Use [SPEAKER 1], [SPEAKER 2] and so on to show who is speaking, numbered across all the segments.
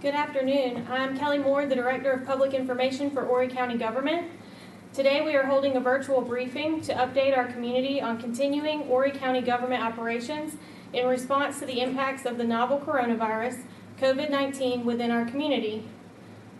[SPEAKER 1] Good afternoon. I'm Kelly Moore, the Director of Public Information for Horry County Government. Today we are holding a virtual briefing to update our community on continuing Horry County government operations in response to the impacts of the novel coronavirus, COVID-19, within our community.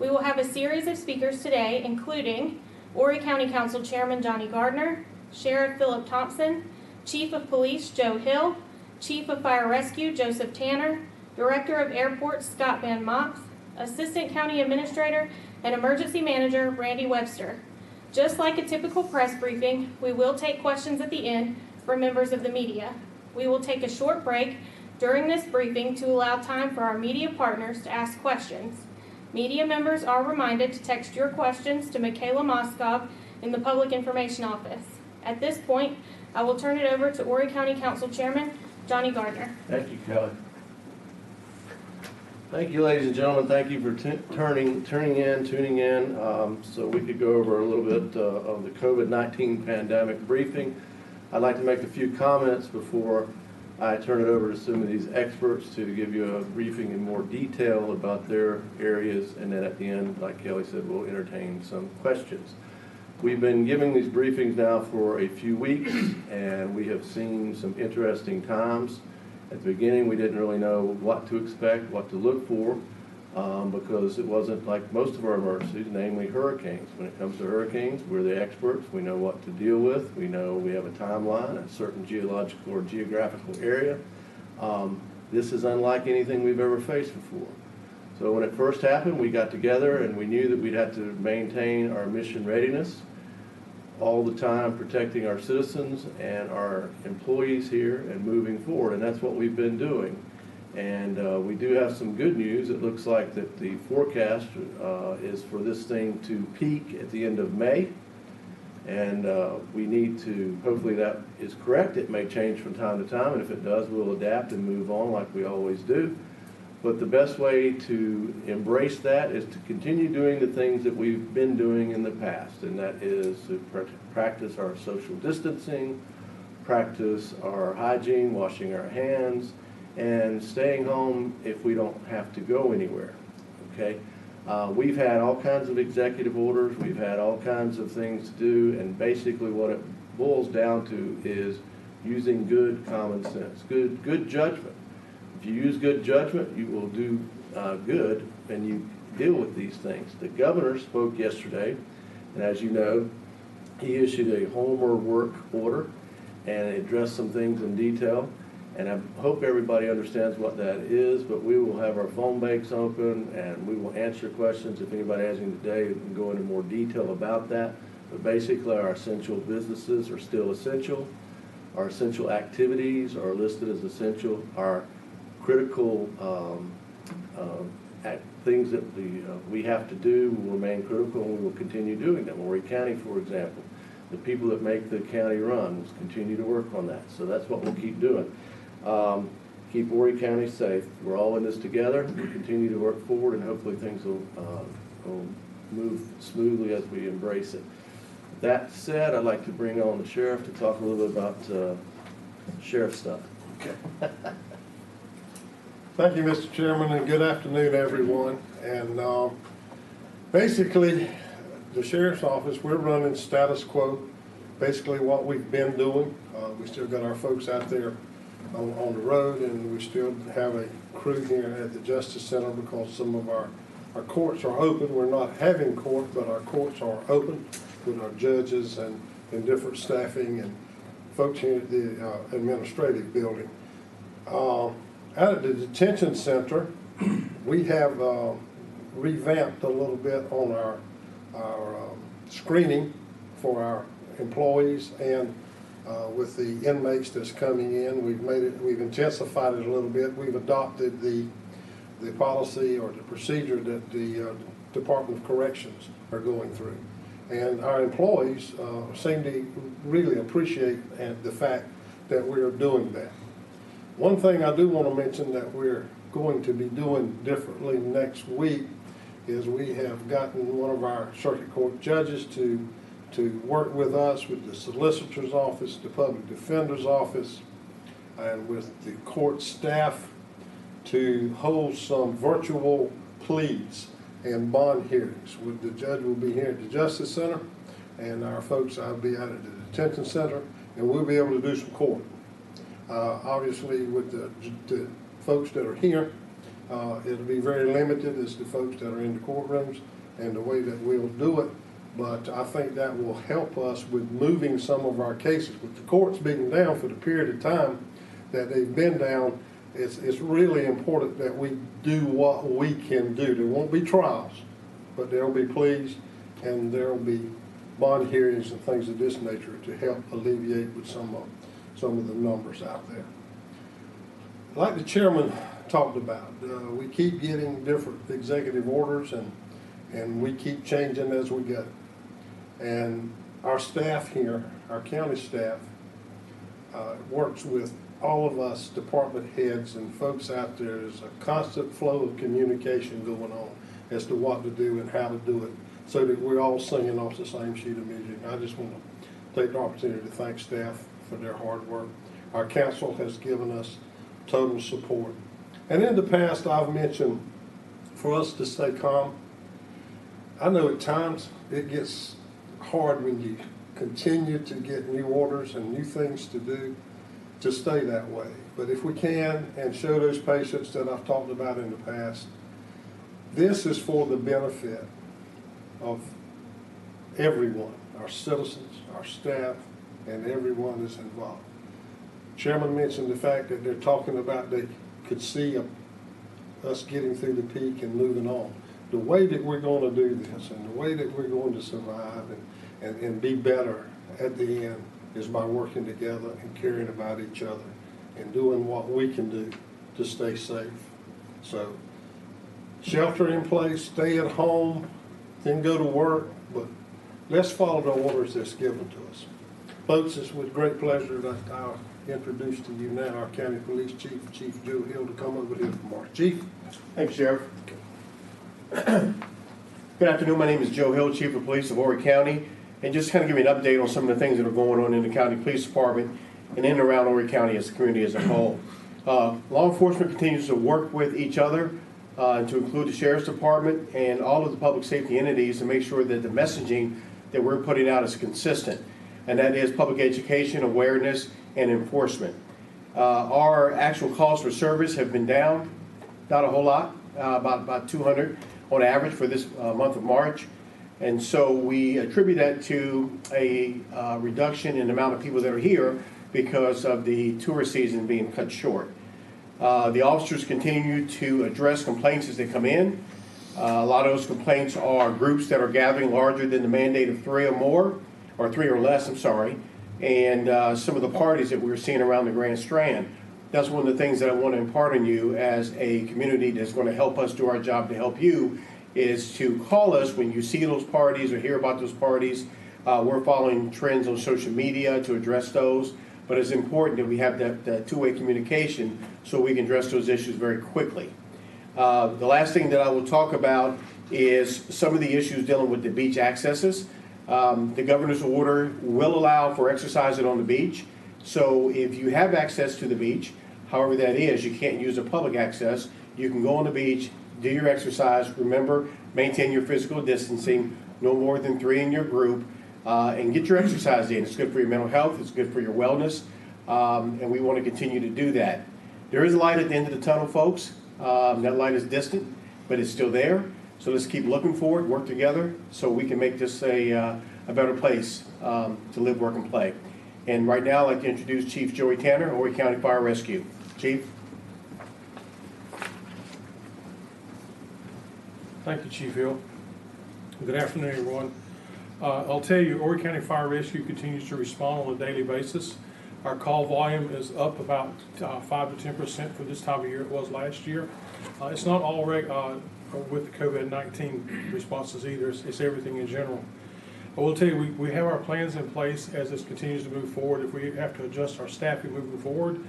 [SPEAKER 1] We will have a series of speakers today, including Horry County Council Chairman Johnny Gardner, Sheriff Phillip Thompson, Chief of Police Joe Hill, Chief of Fire Rescue Joseph Tanner, Director of Airports Scott Van Mops, Assistant County Administrator and Emergency Manager Randy Webster. Just like a typical press briefing, we will take questions at the end from members of the media. We will take a short break during this briefing to allow time for our media partners to ask questions. Media members are reminded to text your questions to Michaela Moskov in the Public Information Office. At this point, I will turn it over to Horry County Council Chairman Johnny Gardner.
[SPEAKER 2] Thank you, Kelly. Thank you, ladies and gentlemen. Thank you for tuning in so we could go over a little bit of the COVID-19 pandemic briefing. I'd like to make a few comments before I turn it over to some of these experts to give you a briefing in more detail about their areas, and then at the end, like Kelly said, we'll entertain some questions. We've been giving these briefings now for a few weeks, and we have seen some interesting times. At the beginning, we didn't really know what to expect, what to look for, because it wasn't like most of our emergencies, namely hurricanes. When it comes to hurricanes, we're the experts. We know what to deal with. We know we have a timeline, a certain geological or geographical area. This is unlike anything we've ever faced before. So when it first happened, we got together and we knew that we'd have to maintain our mission readiness all the time, protecting our citizens and our employees here and moving forward, and that's what we've been doing. And we do have some good news. It looks like that the forecast is for this thing to peak at the end of May, and we need to, hopefully that is correct. It may change from time to time, and if it does, we'll adapt and move on like we always do. But the best way to embrace that is to continue doing the things that we've been doing in the past, and that is to practice our social distancing, practice our hygiene, washing our hands, and staying home if we don't have to go anywhere, okay? We've had all kinds of executive orders, we've had all kinds of things to do, and basically what it boils down to is using good common sense, good judgment. If you use good judgment, you will do good, and you deal with these things. The governor spoke yesterday, and as you know, he issued a home or work order and addressed some things in detail. And I hope everybody understands what that is, but we will have our phone banks open and we will answer questions. If anybody has any today, we can go into more detail about that. But basically, our essential businesses are still essential. Our essential activities are listed as essential. Our critical things that we have to do will remain critical, and we will continue doing them. Horry County, for example, the people that make the county run will continue to work on that. So that's what we'll keep doing. Keep Horry County safe. We're all in this together. We'll continue to work forward, and hopefully things will move smoothly as we embrace it. That said, I'd like to bring on the sheriff to talk a little bit about sheriff stuff.
[SPEAKER 3] Okay. Thank you, Mr. Chairman, and good afternoon, everyone. And basically, the Sheriff's Office, we're running status quo, basically what we've been doing. We still got our folks out there on the road, and we still have a crew here at the Justice Center because some of our courts are open. We're not having court, but our courts are open with our judges and different staffing and folks here at the administrative building. Out at the detention center, we have revamped a little bit on our screening for our employees, and with the inmates that's coming in, we've intensified it a little bit. We've adopted the policy or the procedure that the Department of Corrections are going through, and our employees seem to really appreciate the fact that we are doing that. One thing I do want to mention that we're going to be doing differently next week is we have gotten one of our circuit court judges to work with us, with the solicitor's office, the public defender's office, and with the court staff to hold some virtual pleas and bond hearings. The judge will be here at the Justice Center, and our folks will be out at the detention center, and we'll be able to do some court. Obviously, with the folks that are here, it'll be very limited as the folks that are in the courtrooms and the way that we'll do it. But I think that will help us with moving some of our cases. With the courts being down for the period of time that they've been down, it's really important that we do what we can do. There won't be trials, but there'll be pleas and there'll be bond hearings and things of this nature to help alleviate with some of the numbers out there. Like the chairman talked about, we keep getting different executive orders and we keep changing as we go. And our staff here, our county staff, works with all of us department heads and folks out there. There's a constant flow of communication going on as to what to do and how to do it, so that we're all singing off the same sheet of music. I just want to take the opportunity to thank staff for their hard work. Our council has given us total support. And in the past, I've mentioned for us to stay calm. I know at times it gets hard when you continue to get new orders and new things to do, to stay that way. But if we can and show those patience that I've talked about in the past, this is for the benefit of everyone, our citizens, our staff, and everyone that's involved. Chairman mentioned the fact that they're talking about they could see us getting through the peak and moving on. The way that we're going to do this and the way that we're going to survive and be better at the end is by working together and caring about each other and doing what we can do to stay safe. So shelter in place, stay at home, then go to work, but let's follow the orders that's given to us. Folks, it's with great pleasure that I'll introduce to you now our County Police Chief, Chief Joe Hill, to come over here from our Chief.
[SPEAKER 4] Thank you, Sheriff. Good afternoon. My name is Joe Hill, Chief of Police of Horry County, and just kind of give you an update on some of the things that are going on in the County Police Department and in and around Horry County as a community as a whole. Law enforcement continues to work with each other, to include the Sheriff's Department and all of the public safety entities, to make sure that the messaging that we're putting out is consistent, and that is public education, awareness, and enforcement. Our actual calls for service have been down, not a whole lot, about 200 on average for this month of March. And so we attribute that to a reduction in the amount of people that are here because of the tourist season being cut short. The officers continue to address complaints as they come in. A lot of those complaints are groups that are gathering larger than the mandate of 3 or more, or 3 or less, I'm sorry, and some of the parties that we're seeing around the Grand Strand. That's one of the things that I want to impart on you as a community that's going to help us do our job to help you, is to call us when you see those parties or hear about those parties. We're following trends on social media to address those, but it's important that we have that two-way communication so we can address those issues very quickly. The last thing that I will talk about is some of the issues dealing with the beach accesses. The governor's order will allow for exercising on the beach. So if you have access to the beach, however that is, you can't use a public access, you can go on the beach, do your exercise. Remember, maintain your physical distancing, no more than 3 in your group, and get your exercise in. It's good for your mental health, it's good for your wellness, and we want to continue to do that. There is a light at the end of the tunnel, folks. That light is distant, but it's still there. So let's keep looking for it, work together, so we can make this a better place to live, work, and play. And right now, I'd like to introduce Chief Joey Tanner, Horry County Fire Rescue. Chief.
[SPEAKER 5] Thank you, Chief Hill. Good afternoon, everyone. I'll tell you, Horry County Fire Rescue continues to respond on a daily basis. Our call volume is up about 5 to 10% for this time of year. It was last year. It's not all with the COVID-19 responses either. It's everything in general. I will tell you, we have our plans in place as this continues to move forward. If we have to adjust our staffing moving forward,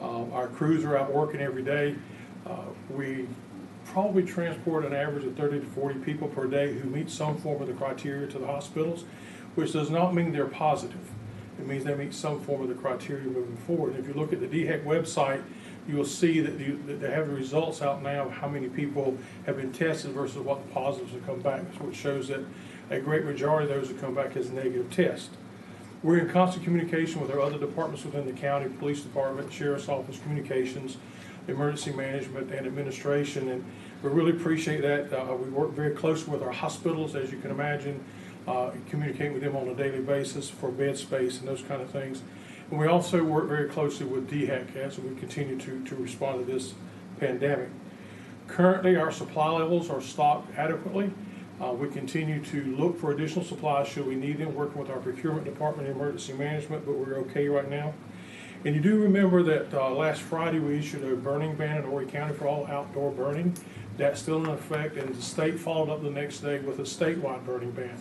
[SPEAKER 5] our crews are out working every day. We probably transport an average of 30 to 40 people per day who meet some form of the criteria to the hospitals, which does not mean they're positive. It means they meet some form of the criteria moving forward. And if you look at the DHEC website, you will see that they have the results out now of how many people have been tested versus what the positives have come back, which shows that a great majority of those have come back as negative tests. We're in constant communication with our other departments within the county, police department, sheriff's office, communications, emergency management, and administration, and we really appreciate that. We work very closely with our hospitals, as you can imagine, communicate with them on a daily basis for bed space and those kind of things. And we also work very closely with DHEC as we continue to respond to this pandemic. Currently, our supply levels are stocked adequately. We continue to look for additional supplies should we need them, working with our procurement department and emergency management, but we're okay right now. And you do remember that last Friday we issued a burning ban in Horry County for all outdoor burning. That's still in effect, and the state followed up the next day with a statewide burning ban.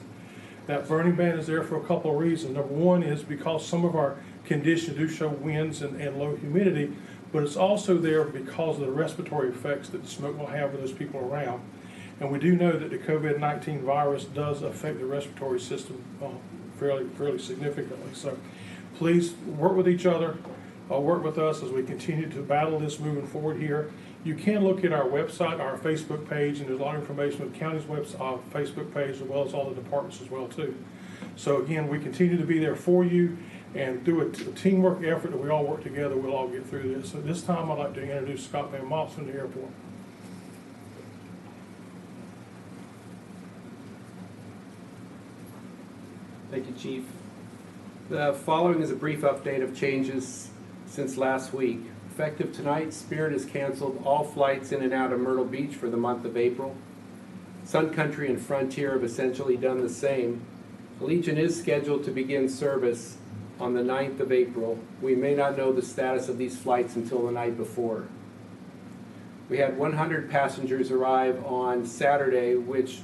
[SPEAKER 5] That burning ban is there for a couple of reasons. Number one is because some of our conditions do show winds and low humidity, but it's also there because of the respiratory effects that the smoke will have with those people around. And we do know that the COVID-19 virus does affect the respiratory system fairly significantly. So please work with each other, work with us as we continue to battle this moving forward here. You can look at our website, our Facebook page, and there's a lot of information on the county's website, Facebook page, as well as all the departments as well too. So again, we continue to be there for you, and through a teamwork effort that we all work together, we'll all get through this. So at this time, I'd like to introduce Scott Van Mops from the airport.
[SPEAKER 6] Thank you, Chief. The following is a brief update of changes since last week. Effective tonight, Spirit has canceled all flights in and out of Myrtle Beach for the month of April. Sun Country and Frontier have essentially done the same. Allegiant is scheduled to begin service on the 9th of April. We may not know the status of these flights until the night before. We had 100 passengers arrive on Saturday, which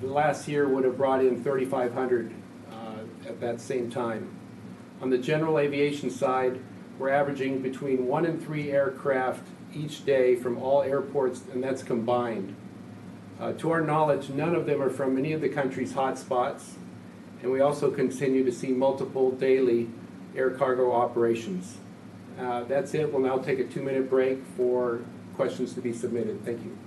[SPEAKER 6] last year would have brought in 3,500 at that same time. On the general aviation side, we're averaging between 1 and 3 aircraft each day from all airports, and that's combined. To our knowledge, none of them are from any of the country's hotspots, and we also continue to see multiple daily air cargo operations. That's it. We'll now take a 2-minute break for questions to be submitted. Thank you.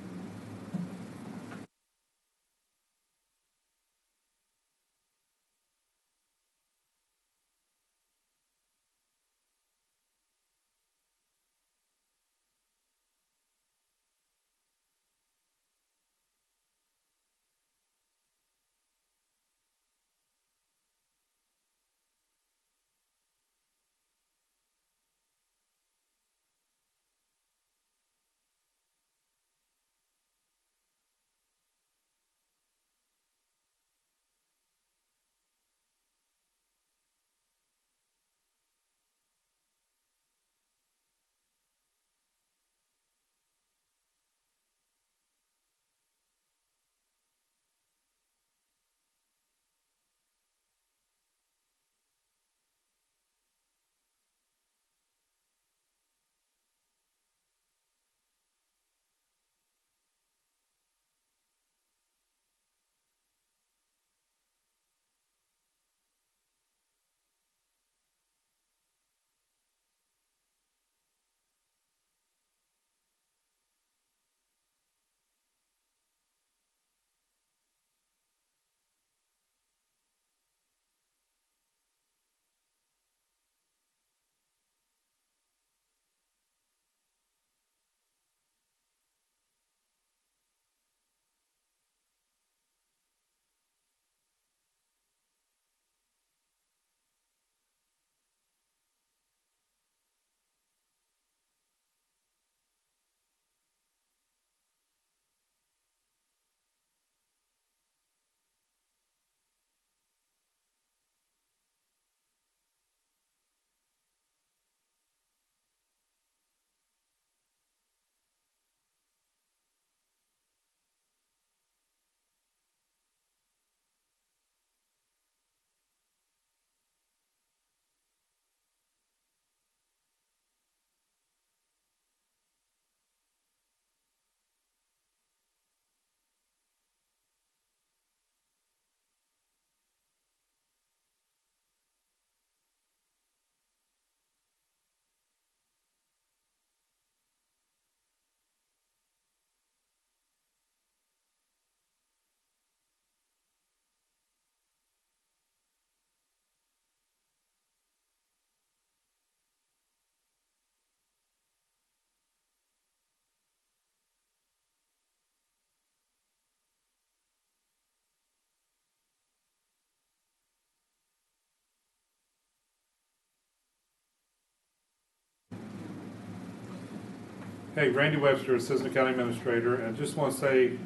[SPEAKER 5] Hey, Randy Webster, Assistant County Administrator, and just want to say,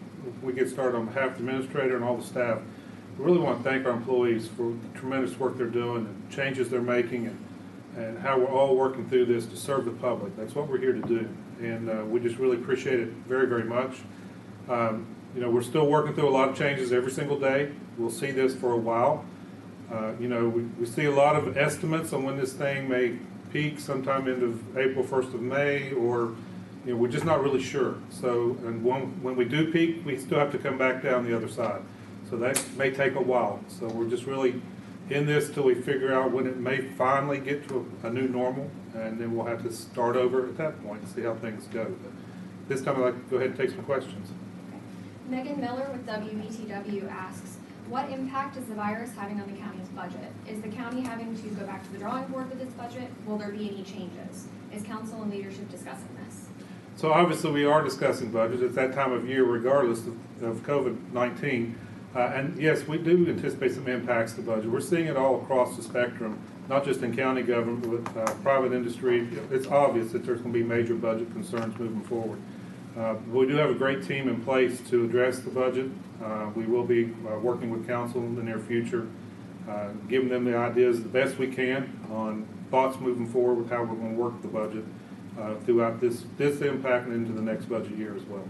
[SPEAKER 5] we get started on behalf of the administrator and all the staff. We really want to thank our employees for the tremendous work they're doing and changes they're making and how we're all working through this to serve the public. That's what we're here to do, and we just really appreciate it very, very much. You know, we're still working through a lot of changes every single day. We'll see this for a while. You know, we see a lot of estimates on when this thing may peak sometime into April, 1st of May, or you know, we're just not really sure. So, and when we do peak, we still have to come back down the other side. So that may take a while. So we're just really in this till we figure out when it may finally get to a new normal, and then we'll have to start over at that point and see how things go. But this time I'd like to go ahead and take some questions.
[SPEAKER 7] Megan Miller with WBTW asks, what impact is the virus having on the county's budget? Is the county having to go back to the drawing board with its budget? Will there be any changes? Is council and leadership discussing this?
[SPEAKER 5] So obviously we are discussing budget at that time of year regardless of COVID-19. And yes, we do anticipate some impacts to the budget. We're seeing it all across the spectrum, not just in county government, but with private industry. It's obvious that there's going to be major budget concerns moving forward. We do have a great team in place to address the budget. We will be working with council in the near future, giving them the ideas the best we can on thoughts moving forward with how we're going to work the budget throughout this impact and into the next budget year as well.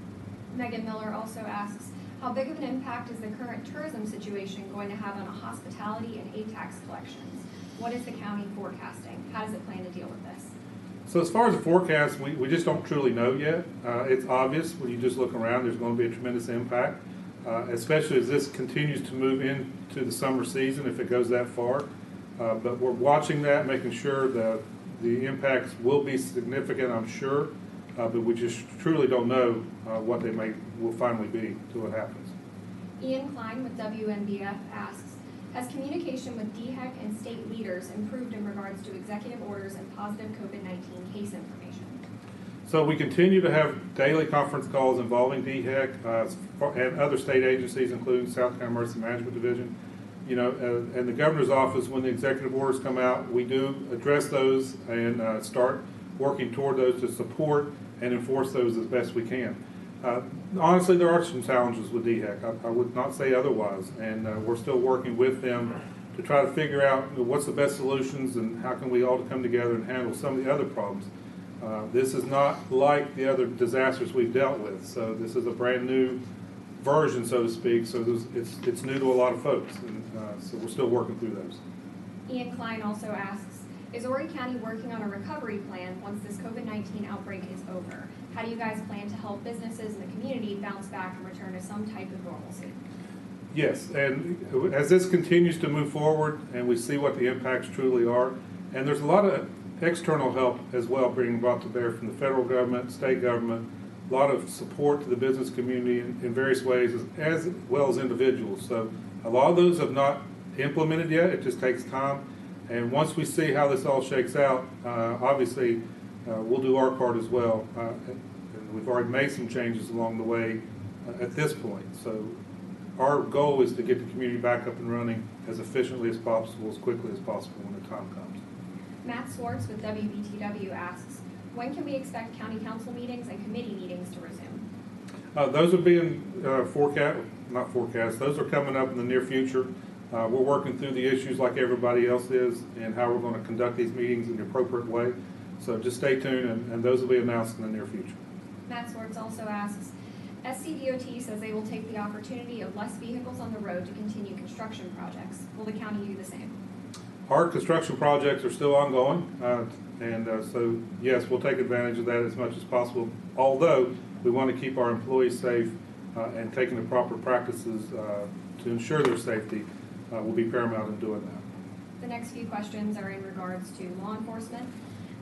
[SPEAKER 7] Megan Miller also asks, how big of an impact is the current tourism situation going to have on hospitality and aid tax collections? What is the county forecasting? How does it plan to deal with this?
[SPEAKER 5] So as far as the forecast, we just don't truly know yet. It's obvious when you just look around, there's going to be a tremendous impact, especially as this continues to move into the summer season if it goes that far. But we're watching that, making sure that the impacts will be significant, I'm sure, but we just truly don't know what they will finally be until it happens.
[SPEAKER 7] Ian Klein with WNBF asks, has communication with DHEC and state leaders improved in regards to executive orders and positive COVID-19 case information?
[SPEAKER 5] So we continue to have daily conference calls involving DHEC and other state agencies, including South Carolina Emergency Management Division. You know, and the governor's office, when the executive orders come out, we do address those and start working toward those to support and enforce those as best we can. Honestly, there are some challenges with DHEC. I would not say otherwise, and we're still working with them to try to figure out what's the best solutions and how can we all come together and handle some of the other problems. This is not like the other disasters we've dealt with, so this is a brand new version, so to speak, so it's new to a lot of folks, and so we're still working through those.
[SPEAKER 7] Ian Klein also asks, is Horry County working on a recovery plan once this COVID-19 outbreak is over? How do you guys plan to help businesses in the community bounce back and return to some type of normalcy?
[SPEAKER 5] Yes, and as this continues to move forward and we see what the impacts truly are, and there's a lot of external help as well being brought to bear from the federal government, state government, a lot of support to the business community in various ways as well as individuals. So a lot of those have not implemented yet. It just takes time. And once we see how this all shakes out, obviously we'll do our part as well. And we've already made some changes along the way at this point. So our goal is to get the community back up and running as efficiently as possible, as quickly as possible when the time comes.
[SPEAKER 7] Matt Swartz with WBTW asks, when can we expect county council meetings and committee meetings to resume?
[SPEAKER 5] Those are being not forecast, those are coming up in the near future. We're working through the issues like everybody else is and how we're going to conduct these meetings in the appropriate way. So just stay tuned, and those will be announced in the near future.
[SPEAKER 7] Matt Swartz also asks, SCDOT says they will take the opportunity of less vehicles on the road to continue construction projects. Will the county do the same?
[SPEAKER 5] Our construction projects are still ongoing, so yes, we'll take advantage of that as much as possible, although we want to keep our employees safe and taking the proper practices to ensure their safety will be paramount in doing that.
[SPEAKER 7] The next few questions are in regards to law enforcement.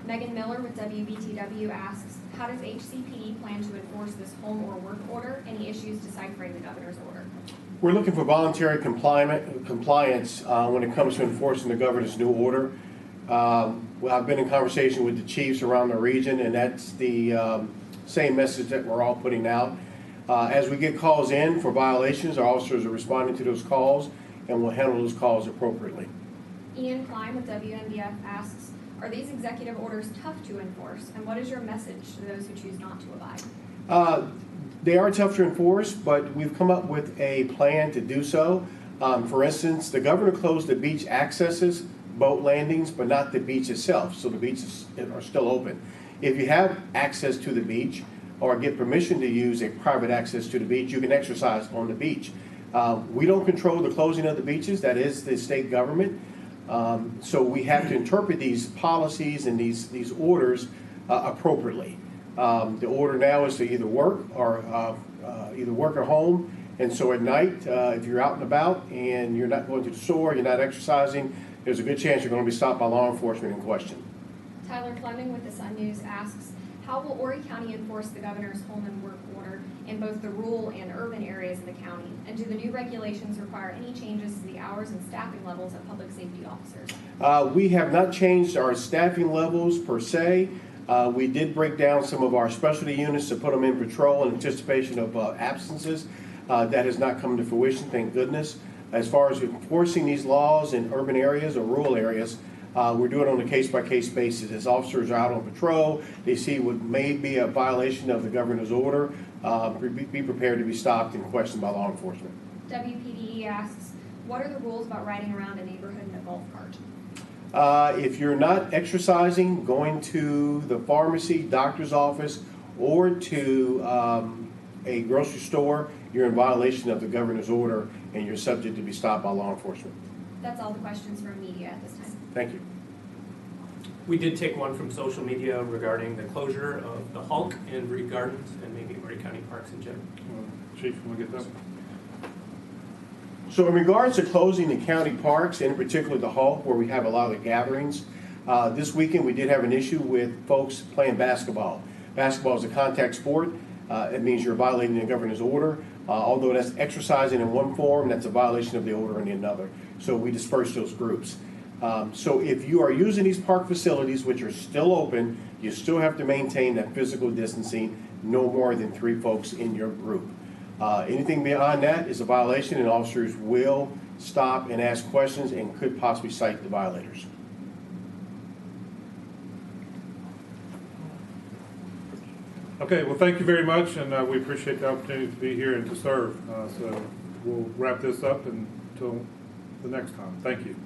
[SPEAKER 7] Megan Miller with WBTW asks, how does HCPD plan to enforce this home or work order? Any issues deciphering the governor's order?
[SPEAKER 4] We're looking for voluntary compliance when it comes to enforcing the governor's new order. Well, I've been in conversation with the chiefs around the region, and that's the same message that we're all putting out. As we get calls in for violations, our officers are responding to those calls, and we'll handle those calls appropriately.
[SPEAKER 7] Ian Klein with WNBF asks, Are these executive orders tough to enforce, and what is your message to those who choose not to abide?
[SPEAKER 4] They are tough to enforce, but we've come up with a plan to do so. For instance, the governor closed the beach accesses, boat landings, but not the beach itself, so the beaches are still open. If you have access to the beach or get permission to use a private access to the beach, you can exercise on the beach. We don't control the closing of the beaches, that is the state government. So we have to interpret these policies and these orders appropriately. The order now is to either work or home. And so at night, if you're out and about and you're not going to the store, you're not exercising, there's a good chance you're going to be stopped by law enforcement and questioned.
[SPEAKER 7] Tyler Fleming with the Sun News asks, how will Horry County enforce the governor's home and work order in both the rural and urban areas of the county? And do the new regulations require any changes to the hours and staffing levels of public safety officers?
[SPEAKER 4] We have not changed our staffing levels per se. We did break down some of our specialty units to put them in patrol in anticipation of absences. That has not come to fruition, thank goodness. As far as enforcing these laws in urban areas or rural areas, we're doing it on a case-by-case basis. As officers are out on patrol, they see what may be a violation of the governor's order, be prepared to be stopped and questioned by law enforcement.
[SPEAKER 7] WPDE asks, what are the rules about riding around a neighborhood in a golf cart?
[SPEAKER 4] If you're not exercising, going to the pharmacy, doctor's office, or to a grocery store, you're in violation of the governor's order and you're subject to be stopped by law enforcement.
[SPEAKER 7] That's all the questions from media at this time.
[SPEAKER 4] Thank you.
[SPEAKER 8] We did take one from social media regarding the closure of the Hulk in Reed Gardens and maybe Horry County Parks in general.
[SPEAKER 5] Chief, you want to get that?
[SPEAKER 4] So in regards to closing the county parks, in particular the Hulk, where we have a lot of gatherings, this weekend we did have an issue with folks playing basketball. Basketball is a contact sport. It means you're violating the governor's order. Although that's exercising in one form, that's a violation of the order in another. So we disperse those groups. So if you are using these park facilities, which are still open, you still have to maintain that physical distancing, no more than 3 folks in your group. Anything beyond that is a violation, and officers will stop and ask questions and could possibly cite the violators.
[SPEAKER 5] Okay, well, thank you very much, and we appreciate the opportunity to be here and to serve. So we'll wrap this up until the next time. Thank you.